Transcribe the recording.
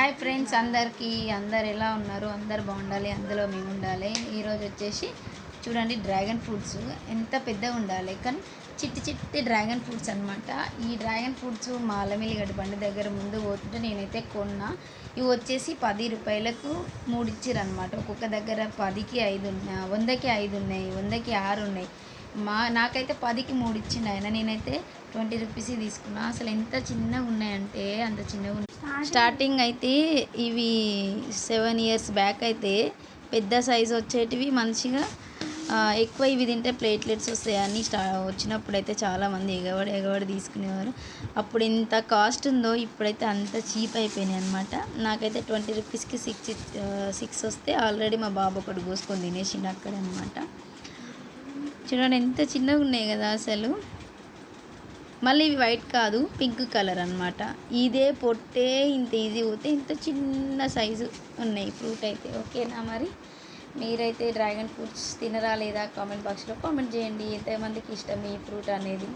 Hi friends, అందరు ఎలా ఉన్నారు? అందరు బాగుండాలి, అందులో మేము ఉండాలి. ఈరోజు వచ్చేసి చూడండి, డ్రాగన్ ఫ్రూట్స్ ఎంత పెద్దగా ఉండాలి, కానీ చిట్టి చిట్టి డ్రాగన్ ఫ్రూట్స్ అనమాట. ఈ డ్రాగన్ ఫ్రూట్స్ మా అల్లమిల్లిగడ్డ బండి దగ్గర ముందు పోతుంటే నేనైతే కొన్నా. ఇవి వచ్చేసి 10 రూపాయలకు 3 ఇచ్చిర్రు అనమాట. ఒక్కొక్క దగ్గర 10కి 5 ఉన్నాయి, 100కి 5 ఉన్నాయి, 100కి 6 ఉన్నాయి. నాకైతే 10కి 3 ఇచ్చిండు ఆయన. నేనైతే 20 రూపీస్ తీసుకున్నా. అసలు ఎంత చిన్నగా ఉన్నాయంటే అంత చిన్నగా ఉన్నాయి. స్టార్టింగ్ అయితే ఇవి 7 ఇయర్స్ బ్యాక్ అయితే పెద్ద సైజు వచ్చేటివి, మంచిగా ఎక్కువ ఇవి తింటే ప్లేట్లెట్స్ వస్తాయని వచ్చినప్పుడు అయితే చాలామంది ఎగబడి తీసుకునేవారు. అప్పుడు ఎంత కాస్ట్ ఉందో ఇప్పుడైతే అంత చీప్ అయిపోయినాయి అనమాట. నాకైతే 20 రూపీస్కి 6 వస్తే ఆల్రెడీ మా బాబు ఒకటి కోసుకొని తినేసిండు అక్కడ అనమాట. చూడండి ఎంత చిన్నగా ఉన్నాయి కదా అసలు. మళ్ళీ ఇవి వైట్ కాదు, పింక్ కలర్ అనమాట. ఇదే పొట్టే ఇంత ఈజీ పోతే ఇంత చిన్న సైజు ఉన్నాయి ఫ్రూట్ అయితే. ఓకేనా? మరి మీరైతే డ్రాగన్ ఫ్రూట్స్ తినరా లేదా? కామెంట్ బాక్స్లో కామెంట్ చేయండి. ఎంతమందికి ఇష్టం ఈ ఫ్రూట్ అనేది.